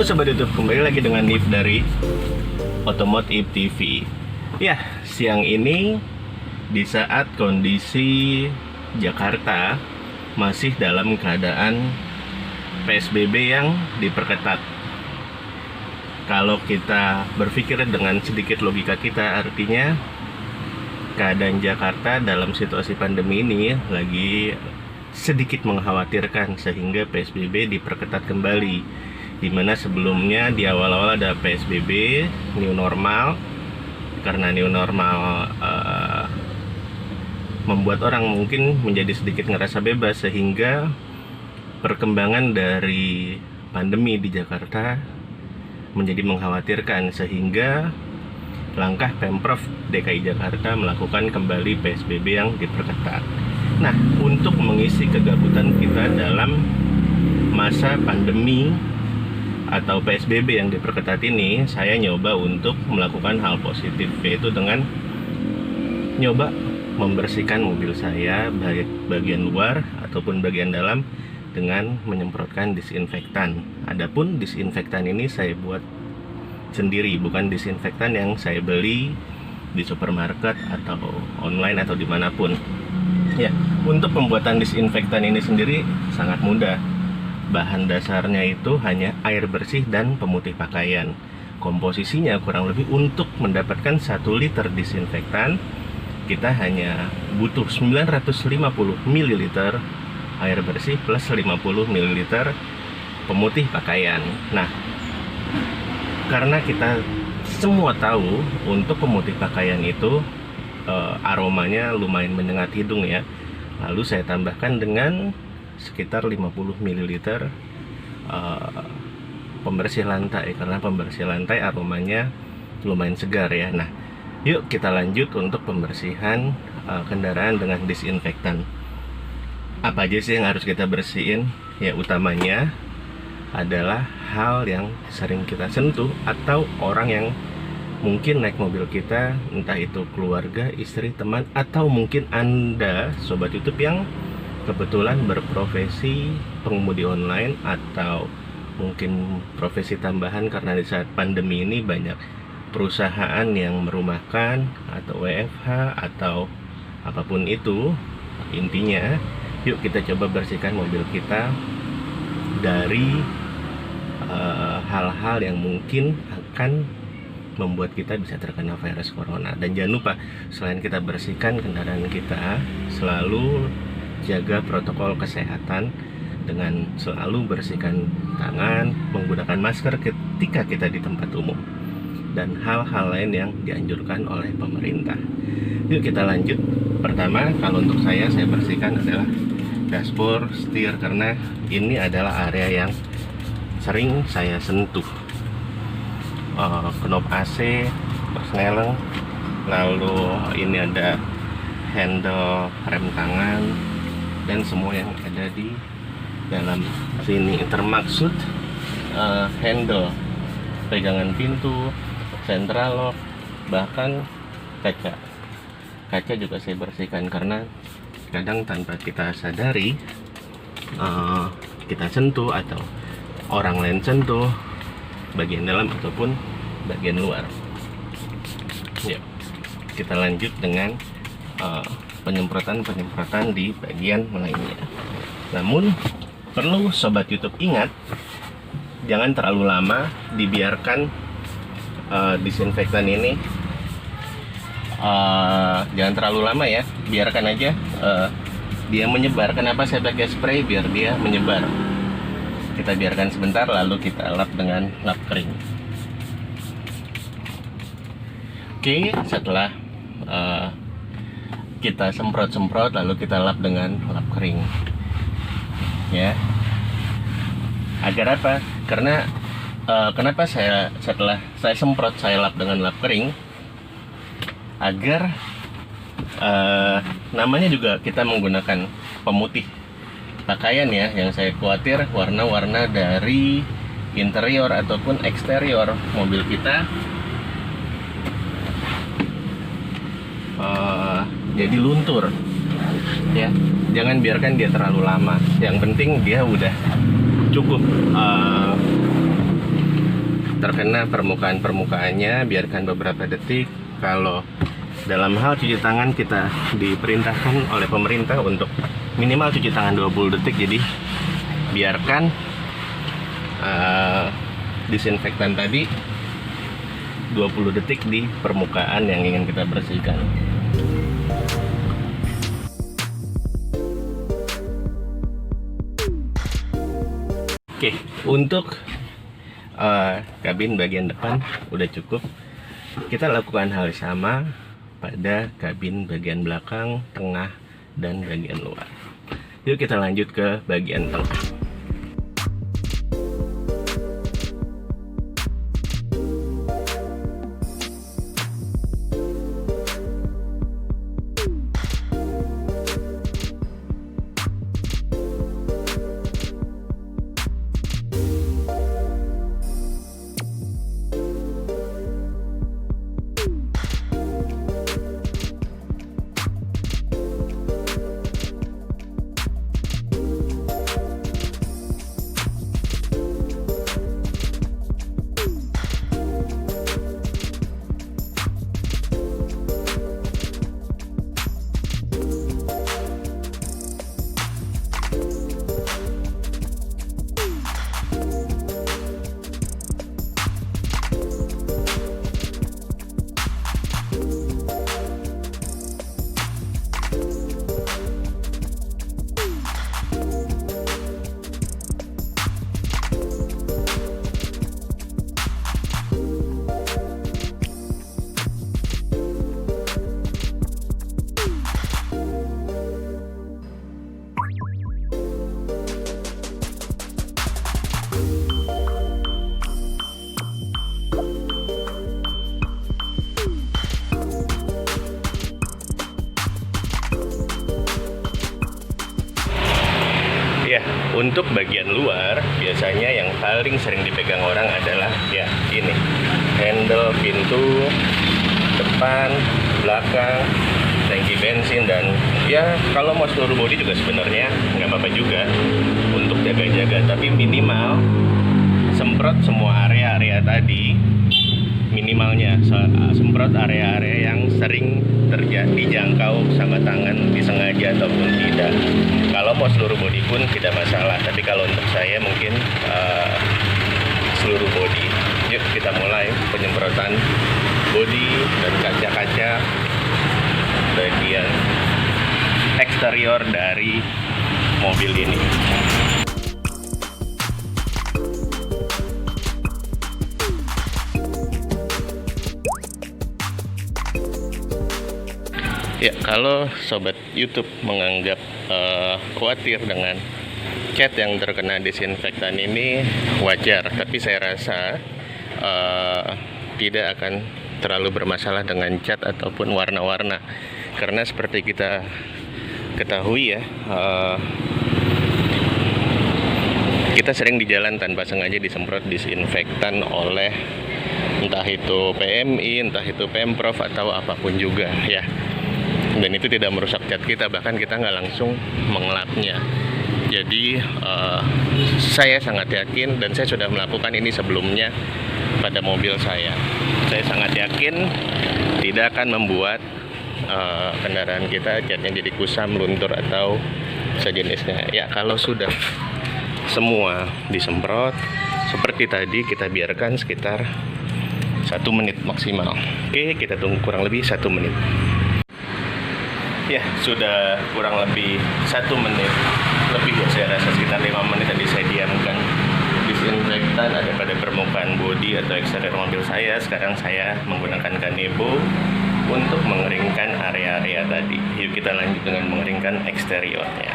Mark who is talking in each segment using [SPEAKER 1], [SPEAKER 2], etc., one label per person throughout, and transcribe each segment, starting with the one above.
[SPEAKER 1] Halo Sobat YouTube, kembali lagi dengan Nif dari Otomotif TV. Ya, siang ini di saat kondisi Jakarta masih dalam keadaan PSBB yang diperketat. Kalau kita berpikir dengan sedikit logika kita, artinya keadaan Jakarta dalam situasi pandemi ini lagi sedikit mengkhawatirkan sehingga PSBB diperketat kembali, dimana sebelumnya di awal-awal ada PSBB new normal. Karena new normal membuat orang mungkin menjadi sedikit ngerasa bebas, sehingga perkembangan dari pandemi di Jakarta menjadi mengkhawatirkan, sehingga langkah Pemprov DKI Jakarta melakukan kembali PSBB yang diperketat. Nah, untuk mengisi kegabutan kita dalam masa pandemi atau PSBB yang diperketat ini, saya nyoba untuk melakukan hal positif, yaitu dengan nyoba membersihkan mobil saya, baik bagian luar ataupun bagian dalam, dengan menyemprotkan disinfektan. Adapun disinfektan ini saya buat sendiri, bukan disinfektan yang saya beli di supermarket atau online atau dimanapun. Ya, untuk pembuatan disinfektan ini sendiri sangat mudah. Bahan dasarnya itu hanya air bersih dan pemutih pakaian. Komposisinya kurang lebih untuk mendapatkan 1 liter disinfektan, kita hanya butuh 950 ml air bersih plus 50 ml pemutih pakaian. Nah, karena kita semua tahu untuk pemutih pakaian itu aromanya lumayan menyengat hidung ya. Lalu saya tambahkan dengan sekitar 50 ml pembersih lantai, karena pembersih lantai aromanya lumayan segar ya. Nah, yuk kita lanjut untuk pembersihan kendaraan dengan disinfektan. Apa aja sih yang harus kita bersihin? Ya, utamanya adalah hal yang sering kita sentuh atau orang yang mungkin naik mobil kita, entah itu keluarga, istri, teman, atau mungkin Anda Sobat YouTube yang kebetulan berprofesi pengemudi online, atau mungkin profesi tambahan karena di saat pandemi ini banyak perusahaan yang merumahkan atau WFH atau apapun itu. Intinya, yuk kita coba bersihkan mobil kita dari hal-hal yang mungkin akan membuat kita bisa terkena virus corona. Dan jangan lupa, selain kita bersihkan kendaraan kita, selalu jaga protokol kesehatan dengan selalu bersihkan tangan, menggunakan masker ketika kita di tempat umum, dan hal-hal lain yang dianjurkan oleh pemerintah. Yuk kita lanjut. Pertama, kalau untuk saya bersihkan adalah dashboard, setir, karena ini adalah area yang sering saya sentuh. Knob AC, persneleng, lalu ini ada handle rem tangan, dan semua yang ada di dalam sini, termaksud handle pegangan pintu, central lock, bahkan kaca juga saya bersihkan, karena kadang tanpa kita sadari kita sentuh atau orang lain sentuh bagian dalam ataupun bagian luar. Ya, kita lanjut dengan penyemprotan di bagian lainnya. Namun perlu Sobat YouTube ingat, jangan terlalu lama dibiarkan disinfektan ini. Jangan terlalu lama ya, biarkan aja dia menyebar. Kenapa saya pakai spray? Biar dia menyebar. Kita biarkan sebentar, lalu kita lap dengan lap kering. Oke, setelah kita semprot-semprot, lalu kita lap dengan lap kering ya. Agar apa? Karena kenapa setelah saya semprot, saya lap dengan lap kering? Agar namanya juga kita menggunakan pemutih pakaian ya, yang saya khawatir warna-warna dari interior ataupun eksterior mobil kita jadi luntur ya. Jangan biarkan dia terlalu lama, yang penting dia udah cukup terkena permukaannya, biarkan beberapa detik. Kalau dalam hal cuci tangan, kita diperintahkan oleh pemerintah untuk minimal cuci tangan 20 detik. Jadi biarkan disinfektan tadi 20 detik di permukaan yang ingin kita bersihkan. Oke, untuk kabin bagian depan udah cukup. Kita lakukan hal sama pada kabin bagian belakang, tengah, dan bagian luar. Yuk kita lanjut ke bagian tengah. Ya, untuk bagian luar biasanya yang paling sering dipegang orang adalah ya ini, handle pintu depan, belakang, tangki bensin, dan ya kalau mau seluruh bodi juga sebenarnya nggak apa-apa juga untuk jaga-jaga, tapi minimal semprot semua area-area tadi, minimalnya semprot area-area yang sering dijangkau sama tangan disengaja ataupun tidak. Kalau mau seluruh bodi pun tidak masalah, tapi kalau untuk saya mungkin seluruh bodi. Yuk kita mulai penyemprotan bodi dan kaca-kaca bagian eksterior dari mobil ini. Ya, kalau sobat YouTube menganggap khawatir dengan cat yang terkena disinfektan ini, wajar. Tapi saya rasa tidak akan terlalu bermasalah dengan cat ataupun warna-warna. Karena seperti kita ketahui ya, kita sering di jalan tanpa sengaja disemprot disinfektan oleh entah itu PMI, entah itu Pemprov, atau apapun juga ya. Dan itu tidak merusak cat kita, bahkan kita nggak langsung mengelapnya. Jadi saya sangat yakin, dan saya sudah melakukan ini sebelumnya pada mobil saya. Saya sangat yakin tidak akan membuat kendaraan kita catnya jadi kusam, luntur, atau sejenisnya. Ya, kalau sudah semua disemprot seperti tadi, kita biarkan sekitar 1 menit maksimal. Oke, kita tunggu kurang lebih 1 menit. Ya, sudah kurang lebih 1 menit lebih ya, saya rasa sekitar 5 menit tadi saya diamkan disinfektan ada pada permukaan bodi atau eksterior mobil saya. Sekarang saya menggunakan kanebo untuk mengeringkan area-area tadi. Yuk kita lanjut dengan mengeringkan eksteriornya.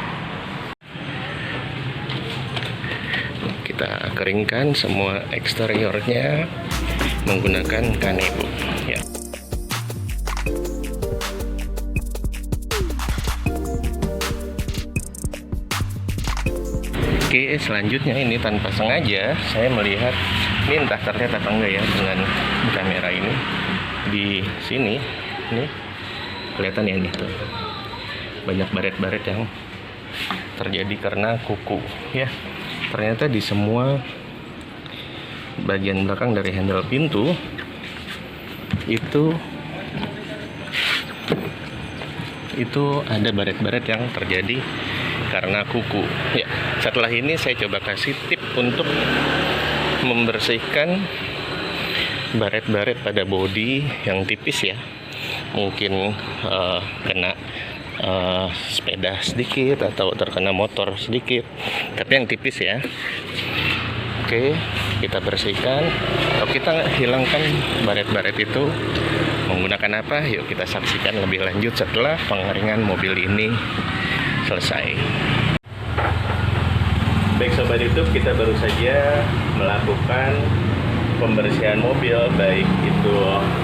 [SPEAKER 1] Kita keringkan semua eksteriornya menggunakan kanebo ya. Oke, selanjutnya ini tanpa sengaja saya melihat, ini entah terlihat apa enggak ya dengan kamera ini, di sini nih kelihatan ya, nih tuh banyak baret-baret yang terjadi karena kuku ya. Ternyata di semua bagian belakang dari handle pintu itu ada baret-baret yang terjadi karena kuku. Ya, setelah ini saya coba kasih tip untuk membersihkan baret-baret pada bodi yang tipis ya. Mungkin kena sepeda sedikit atau terkena motor sedikit, tapi yang tipis ya. Oke, kita bersihkan atau kita hilangkan baret-baret itu menggunakan apa? Yuk kita saksikan lebih lanjut setelah pengeringan mobil ini selesai. Baik Sobat YouTube, kita baru saja melakukan pembersihan mobil, baik itu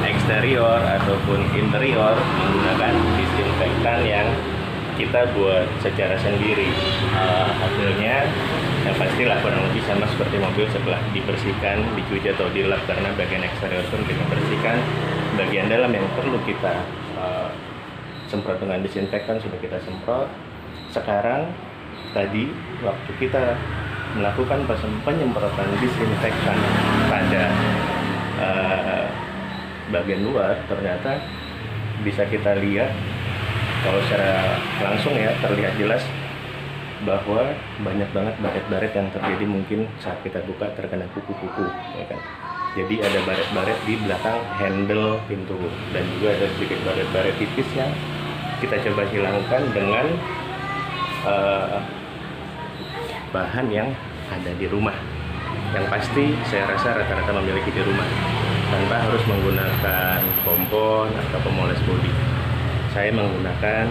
[SPEAKER 1] eksterior ataupun interior, menggunakan disinfektan yang kita buat secara sendiri. Hasilnya yang pastilah kurang lebih sama seperti mobil setelah dibersihkan, dicuci atau dilap, karena bagian eksterior pun kita bersihkan, bagian dalam yang perlu kita semprot dengan disinfektan sudah kita semprot. Sekarang tadi waktu kita melakukan penyemprotan disinfektan pada bagian luar, ternyata bisa kita lihat kalau secara langsung ya, terlihat jelas bahwa banyak banget baret-baret yang terjadi mungkin saat kita buka terkena kuku-kuku, ya kan? Jadi ada baret-baret di belakang handle pintu, dan juga ada sedikit baret-baret tipis yang kita coba hilangkan dengan bahan yang ada di rumah, yang pasti saya rasa rata-rata memiliki di rumah, tanpa harus menggunakan kompon atau pemoles bodi. Saya menggunakan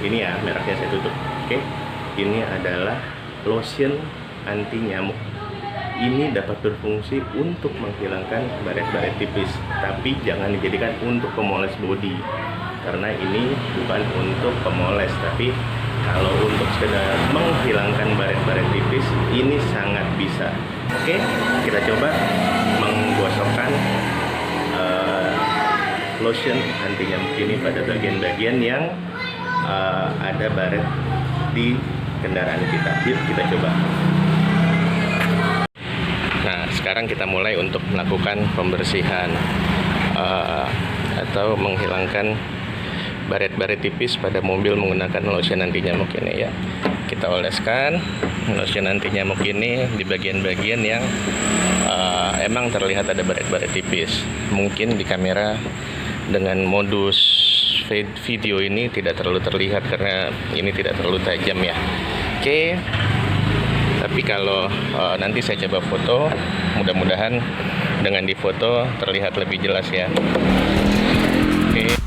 [SPEAKER 1] ini ya, mereknya saya tutup. Oke, ini adalah lotion anti nyamuk. Ini dapat berfungsi untuk menghilangkan baret-baret tipis, tapi jangan dijadikan untuk pemoles bodi, karena ini bukan untuk pemoles, tapi kalau untuk sekedar menghilangkan baret-baret tipis, ini sangat bisa. Oke, kita coba menggosokkan lotion anti nyamuk ini pada bagian-bagian yang ada baret di kendaraan kita. Yuk kita coba. Nah, sekarang kita mulai untuk melakukan pembersihan atau menghilangkan baret-baret tipis pada mobil menggunakan lotion anti nyamuk ini ya. Kita oleskan lotion anti nyamuk ini di bagian-bagian yang emang terlihat ada baret-baret tipis. Mungkin di kamera dengan modus video ini tidak terlalu terlihat karena ini tidak terlalu tajam ya. Oke. Tapi kalau nanti saya coba foto, mudah-mudahan dengan difoto terlihat lebih jelas ya. Oke.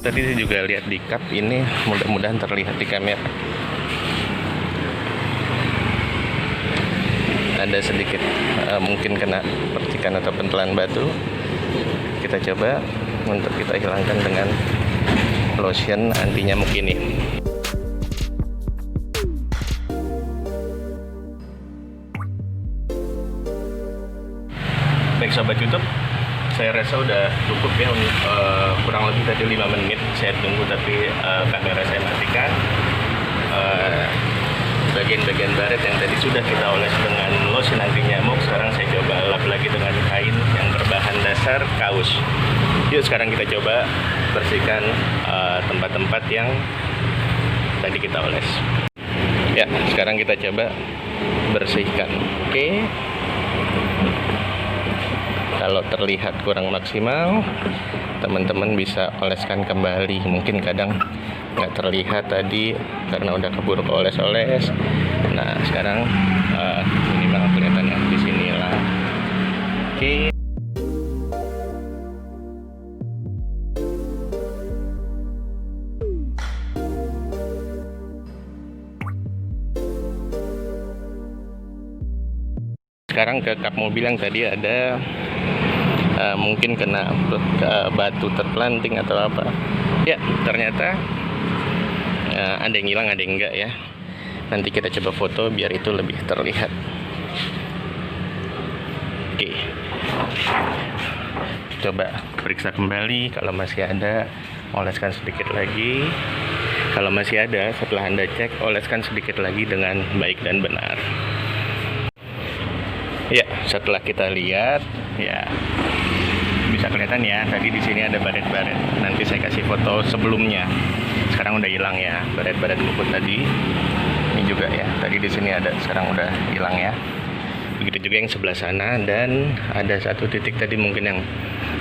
[SPEAKER 1] Tadi saya juga lihat di cup ini, mudah-mudahan terlihat di kamera. Ada sedikit mungkin kena percikan atau pentelan batu. Kita coba untuk kita hilangkan dengan lotion anti nyamuk ini. Baik Sobat YouTube, saya rasa udah cukup ya, kurang lebih tadi 5 menit saya tunggu, tapi kamera saya matikan. Bagian-bagian baret yang tadi sudah kita oles dengan lotion anti nyamuk, sekarang saya coba lap lagi dengan kain yang berbahan dasar kaus. Yuk sekarang kita coba bersihkan tempat-tempat yang tadi kita oles. Ya, sekarang kita coba bersihkan. Oke. Kalau terlihat kurang maksimal, teman-teman bisa oleskan kembali. Mungkin kadang nggak terlihat tadi karena udah keburu oles-oles. Nah sekarang minimal kelihatan ya di sini lah. Oke. Sekarang ke kap mobil yang tadi ada mungkin kena batu terpelanting atau apa ya, ternyata ada yang hilang ada yang enggak ya. Nanti kita coba foto biar itu lebih terlihat. Oke, Coba periksa kembali, kalau masih ada, oleskan sedikit lagi. Kalau masih ada, setelah Anda cek, oleskan sedikit lagi dengan baik dan benar. Ya, setelah kita lihat, ya bisa kelihatan ya, tadi di sini ada baret-baret. Nanti saya kasih foto sebelumnya. Sekarang udah hilang ya, baret-baret luput tadi. Ini juga ya, tadi di sini ada, sekarang udah hilang ya. Begitu juga yang sebelah sana, dan ada satu titik tadi mungkin yang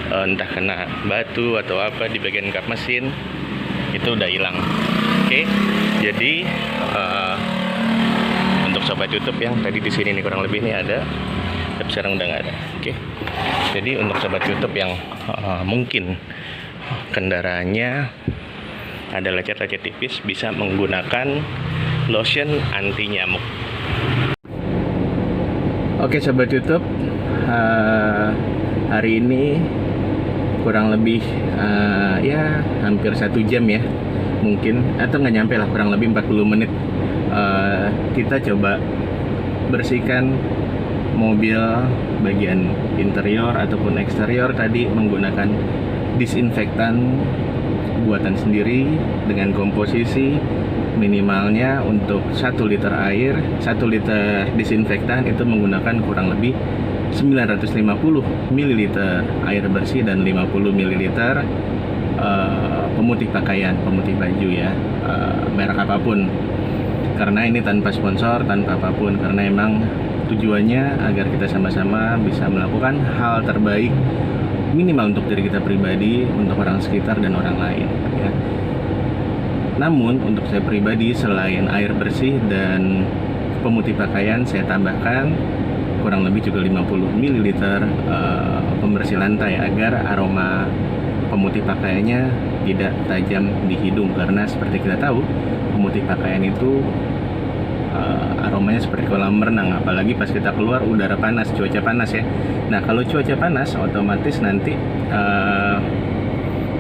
[SPEAKER 1] entah kena batu atau apa di bagian kap mesin, itu udah hilang. Oke, jadi untuk sobat YouTube yang tadi di sini nih kurang lebih nih ada, tapi sekarang udah nggak ada. Oke, jadi untuk sobat YouTube yang mungkin kendaraannya ada lecet-lecet tipis, bisa menggunakan lotion anti nyamuk. Oke sobat YouTube, hari ini kurang lebih ya hampir 1 jam ya mungkin, atau nggak nyampe lah, kurang lebih 40 menit kita coba bersihkan mobil bagian interior ataupun eksterior tadi menggunakan disinfektan buatan sendiri dengan komposisi minimalnya untuk 1 liter air, 1 liter disinfektan itu menggunakan kurang lebih 950 ml air bersih dan 50 ml pemutih pakaian, pemutih baju ya, merek apapun. Karena ini tanpa sponsor, tanpa apapun, karena emang tujuannya agar kita sama-sama bisa melakukan hal terbaik minimal untuk diri kita pribadi, untuk orang sekitar dan orang lain ya. Namun untuk saya pribadi, selain air bersih dan pemutih pakaian, saya tambahkan kurang lebih juga 50 ml pembersih lantai agar aroma pemutih pakaiannya tidak tajam di hidung. Karena seperti kita tahu, pemutih pakaian itu aromanya seperti kolam renang, apalagi pas kita keluar udara panas, cuaca panas ya. Nah kalau cuaca panas otomatis nanti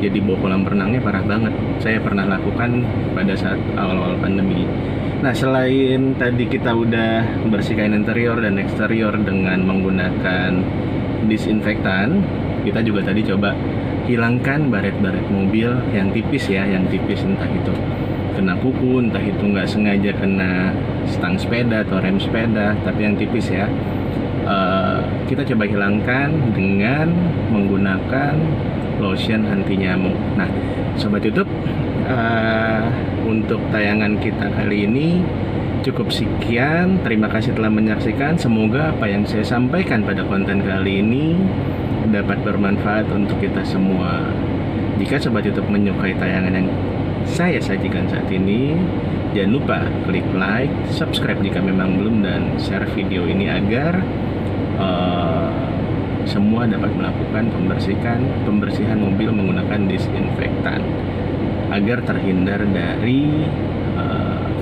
[SPEAKER 1] jadi bau kolam renangnya parah banget. Saya pernah lakukan pada saat awal-awal pandemi. Nah selain tadi kita udah bersihkan interior dan eksterior dengan menggunakan disinfektan, kita juga tadi coba hilangkan baret-baret mobil yang tipis ya, yang tipis, entah itu kena kuku, entah itu nggak sengaja kena stang sepeda atau rem sepeda, tapi yang tipis ya. Kita coba hilangkan dengan menggunakan lotion anti nyamuk. Nah sobat YouTube, untuk tayangan kita kali ini cukup sekian. Terima kasih telah menyaksikan. Semoga apa yang saya sampaikan pada konten kali ini dapat bermanfaat untuk kita semua. Jika sobat YouTube menyukai tayangan yang saya sajikan saat ini, jangan lupa klik like, subscribe jika memang belum, dan share video ini agar semua dapat melakukan pembersihan mobil menggunakan disinfektan agar terhindar dari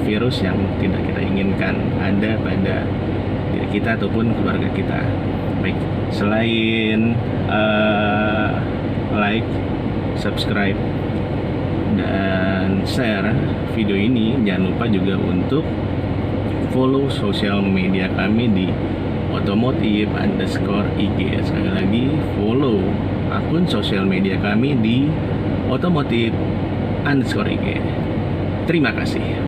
[SPEAKER 1] virus yang tidak kita inginkan ada pada diri kita ataupun keluarga kita. Baik, selain like, subscribe, dan share video ini, jangan lupa juga untuk follow sosial media kami di otomotif_IG. Sekali lagi, follow akun sosial media kami di otomotif_IG. Terima kasih.